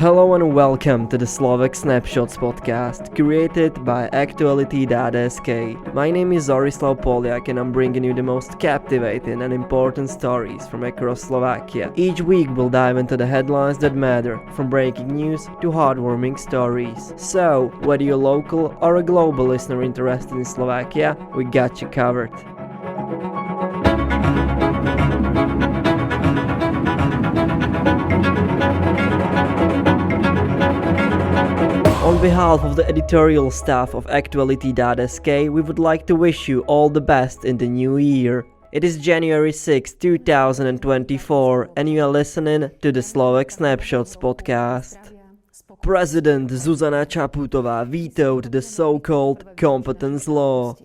Hello and welcome to the Slovak Snapshots podcast, created by Actuality.sk. My name is Zorislav Poliak and I'm bringing you the most captivating and important stories from across Slovakia. Each week we'll dive into the headlines that matter, from breaking news to heartwarming stories. So, whether you're local or a global listener interested in Slovakia, we got you covered. On behalf of the editorial staff of Actuality.sk, we would like to wish you all the best in the new year. It is January 6, 2024, and you are listening to the Slovak Snapshots podcast. President Zuzana Čaputová vetoed the so-called Competence law.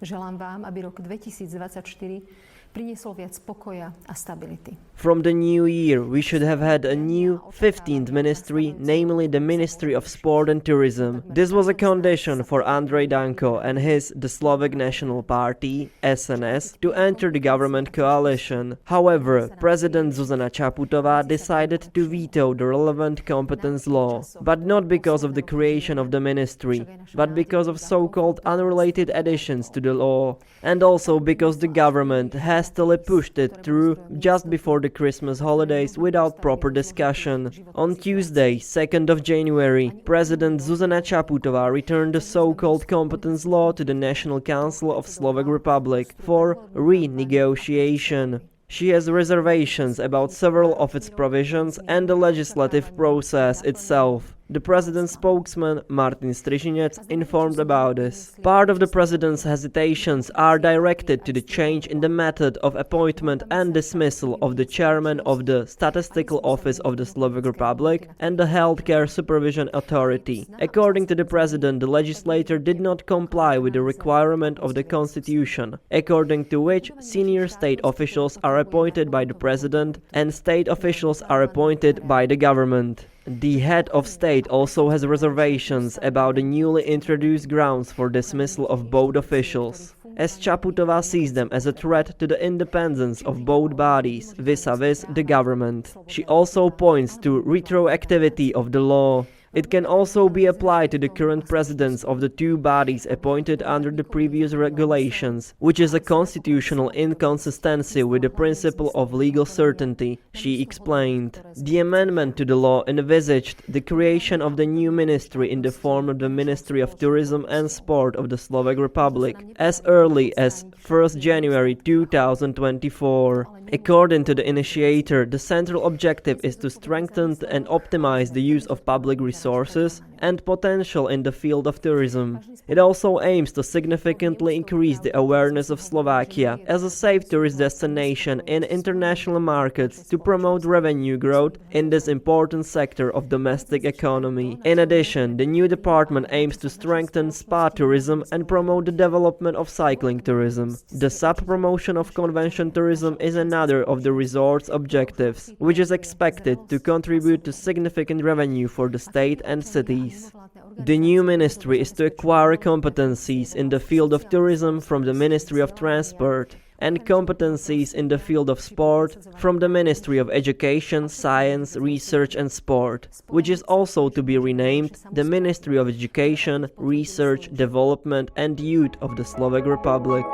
Želám vám, aby rok 2024 priniesol viac pokoja a stability. From the new year, we should have had a new 15th ministry, namely the Ministry of Sport and Tourism. This was a condition for Andrej Danko and the Slovak National Party, SNS, to enter the government coalition. However, President Zuzana Čaputová decided to veto the relevant competence law, but not because of the creation of the ministry, but because of so-called unrelated additions to the law, and also because the government hastily pushed it through just before the Christmas holidays without proper discussion. On Tuesday, 2nd of January, President Zuzana Čaputová returned the so-called competence law to the National Council of Slovak Republic for renegotiation. She has reservations about several of its provisions and the legislative process itself. The president's spokesman, Martin Strižinec, informed about this. Part of the president's hesitations are directed to the change in the method of appointment and dismissal of the chairman of the Statistical Office of the Slovak Republic and the Healthcare Supervision Authority. According to the president, the legislature did not comply with the requirement of the constitution, according to which senior state officials are appointed by the president and state officials are appointed by the government. The head of state also has reservations about the newly introduced grounds for dismissal of both officials, as Čaputová sees them as a threat to the independence of both bodies vis-a-vis the government. She also points to retroactivity of the law. It can also be applied to the current presidents of the two bodies appointed under the previous regulations, which is a constitutional inconsistency with the principle of legal certainty, she explained. The amendment to the law envisaged the creation of the new ministry in the form of the Ministry of Tourism and Sport of the Slovak Republic as early as 1st January 2024. According to the initiator, the central objective is to strengthen and optimize the use of public resources and potential in the field of tourism. It also aims to significantly increase the awareness of Slovakia as a safe tourist destination in international markets to promote revenue growth in this important sector of domestic economy. In addition, the new department aims to strengthen spa tourism and promote the development of cycling tourism. The sub-promotion of convention tourism is another of the resort's objectives, which is expected to contribute to significant revenue for the state and cities. The new ministry is to acquire competencies in the field of tourism from the Ministry of Transport and competencies in the field of sport from the Ministry of Education, Science, Research and Sport, which is also to be renamed the Ministry of Education, Research, Development and Youth of the Slovak Republic.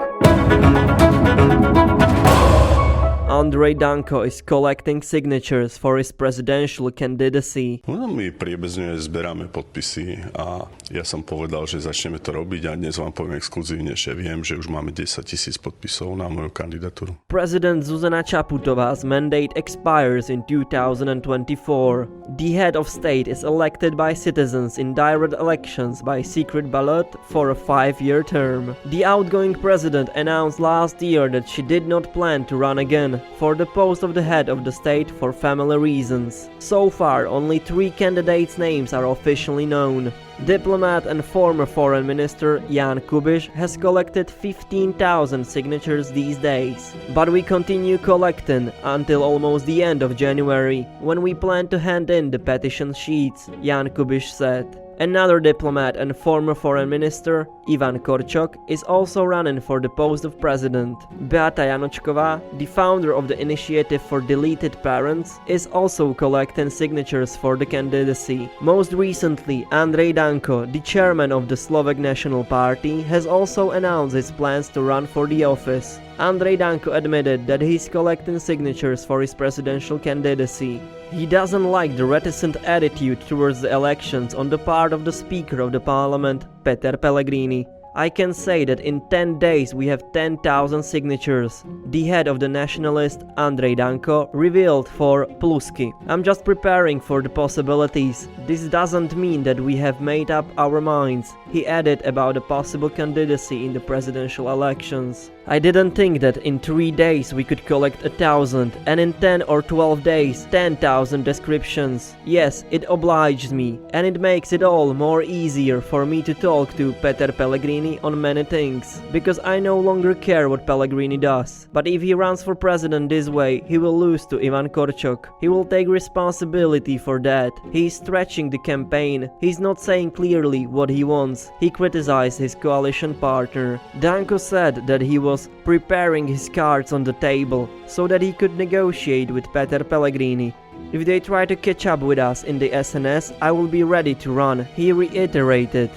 Andrej Danko is collecting signatures for his presidential candidacy. No, my priebezne zberáme podpisy a ja som povedal, že začneme to robiť a dnes vám poviem exkluzívne, že viem, že už máme 10 000 podpisov na moju kandidatúru. President Zuzana Čaputová's mandate expires in 2024. The head of state is elected by citizens in direct elections by secret ballot for a 5-year term. The outgoing president announced last year that she did not plan to run again for the post of the head of the state for family reasons. So far, only 3 candidates' names are officially known. Diplomat and former foreign minister Jan Kubiš has collected 15,000 signatures these days. But we continue collecting until almost the end of January, when we plan to hand in the petition sheets, Jan Kubiš said. Another diplomat and former foreign minister, Ivan Korčok, is also running for the post of president. Beata Janočková, the founder of the Initiative for Deleted Parents, is also collecting signatures for the candidacy. Most recently, Andrej Danko, the chairman of the Slovak National Party, has also announced his plans to run for the office. Andrej Danko admitted that he's collecting signatures for his presidential candidacy. He doesn't like the reticent attitude towards the elections on the part of the Speaker of the Parliament, Peter Pellegrini. I can say that in 10 days we have 10,000 signatures. The head of the nationalist, Andrej Danko, revealed for Plusky. I'm just preparing for the possibilities. This doesn't mean that we have made up our minds, he added about a possible candidacy in the presidential elections. I didn't think that in 3 days we could collect 1,000 and in 10 or 12 days 10,000 descriptions. Yes, it obliged me and it makes it all more easier for me to talk to Peter Pellegrini on many things, because I no longer care what Pellegrini does. But if he runs for president this way, he will lose to Ivan Korčok. He will take responsibility for that. He is stretching the campaign. He's not saying clearly what he wants. He criticized his coalition partner. Danko said that he was preparing his cards on the table so that he could negotiate with Peter Pellegrini. If they try to catch up with us in the SNS, I will be ready to run, he reiterated.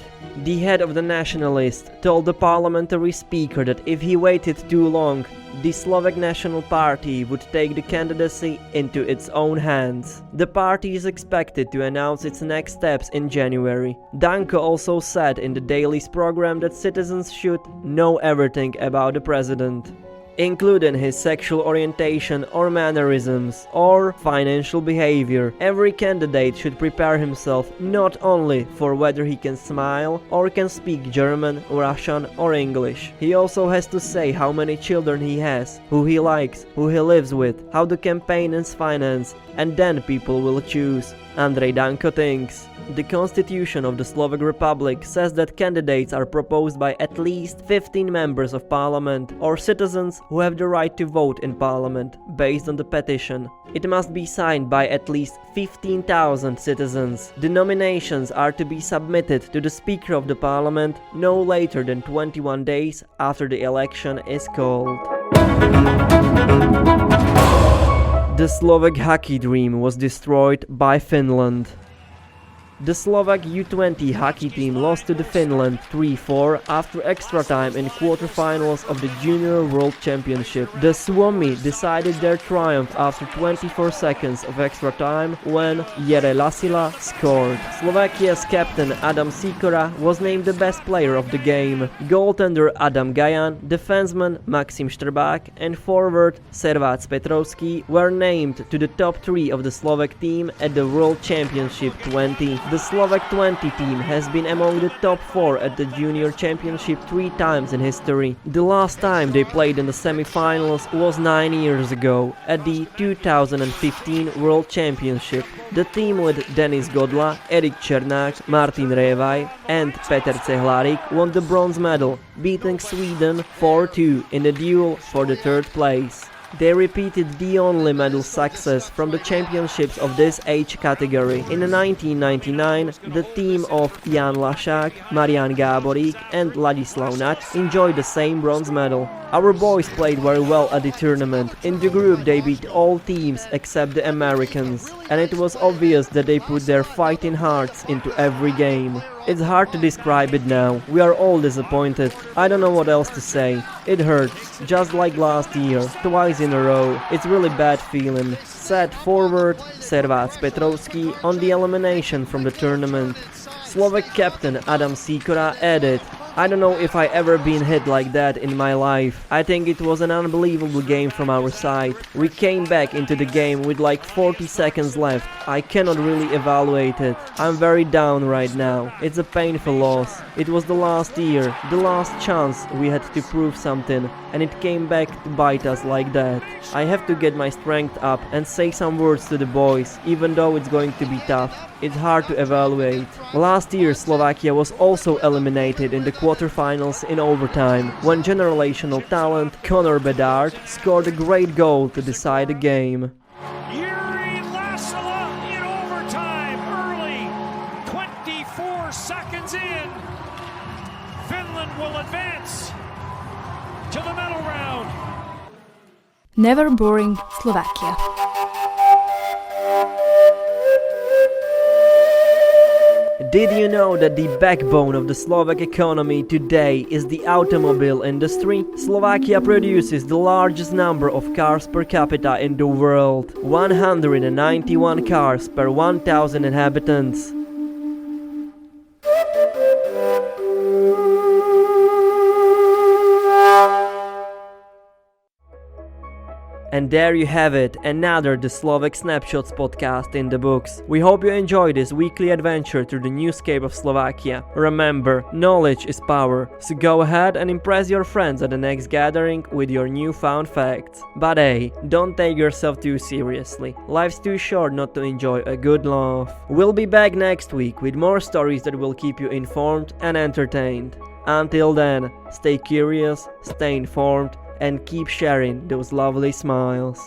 The head of the nationalists told the parliamentary speaker that if he waited too long, the Slovak National Party would take the candidacy into its own hands. The party is expected to announce its next steps in January. Danko also said in the daily's program that citizens should know everything about the president, including his sexual orientation or mannerisms or financial behavior. Every candidate should prepare himself not only for whether he can smile or can speak German, Russian or English. He also has to say how many children he has, who he likes, who he lives with, how the campaign is financed, and then people will choose. Andrej Danko thinks. The Constitution of the Slovak Republic says that candidates are proposed by at least 15 members of parliament or citizens who have the right to vote in parliament, based on the petition. It must be signed by at least 15,000 citizens. The nominations are to be submitted to the Speaker of the Parliament no later than 21 days after the election is called. The Slovak hockey dream was destroyed by Finland. The Slovak U20 hockey team lost to the Finland 3-4 after extra time in quarterfinals of the Junior World Championship. The Suomi decided their triumph after 24 seconds of extra time when Jere Lasila scored. Slovakia's captain Adam Sikora was named the best player of the game. Goaltender Adam Gajan, defenseman Maxim Štrbák and forward Servac Petrovský were named to the top 3 of the Slovak team at the World Championship 20. The Slovak 20 team has been among the top 4 at the Junior Championship 3 times in history. The last time they played in the semi-finals was 9 years ago at the 2015 World Championship. The team with Denis Godla, Erik Černák, Martin Révaj and Petr Cehlárik won the bronze medal, beating Sweden 4-2 in the duel for the 3rd place. They repeated the only medal success from the championships of this age category. In 1999, the team of Jan Lašák, Marian Gáborík and Ladislav Nať enjoyed the same bronze medal. Our boys played very well at the tournament. In the group they beat all teams except the Americans, and it was obvious that they put their fighting hearts into every game. It's hard to describe it now. We are all disappointed. I don't know what else to say. It hurts, just like last year, twice in a row. It's really bad feeling, said forward Servac Petrovský on the elimination from the tournament. Slovak captain Adam Sikora added, I don't know if I ever been hit like that in my life. I think it was an unbelievable game from our side. We came back into the game with like 40 seconds left. I cannot really evaluate it. I'm very down right now. It's a painful loss. It was the last year, the last chance we had to prove something, and it came back to bite us like that. I have to get my strength up and say some words to the boys, even though it's going to be tough. It's hard to evaluate. Last year Slovakia was also eliminated in the quarterfinals in overtime, when generational talent Conor Bedard scored a great goal to decide the game. Never boring Slovakia. Did you know that the backbone of the Slovak economy today is the automobile industry? Slovakia produces the largest number of cars per capita in the world, 191 cars per 1,000 inhabitants. And there you have it, another the Slovak Snapshots podcast in the books. We hope you enjoy this weekly adventure through the newscape of Slovakia. Remember, knowledge is power, so go ahead and impress your friends at the next gathering with your newfound facts. But hey, don't take yourself too seriously. Life's too short not to enjoy a good laugh. We'll be back next week with more stories that will keep you informed and entertained. Until then, stay curious, stay informed, and keep sharing those lovely smiles.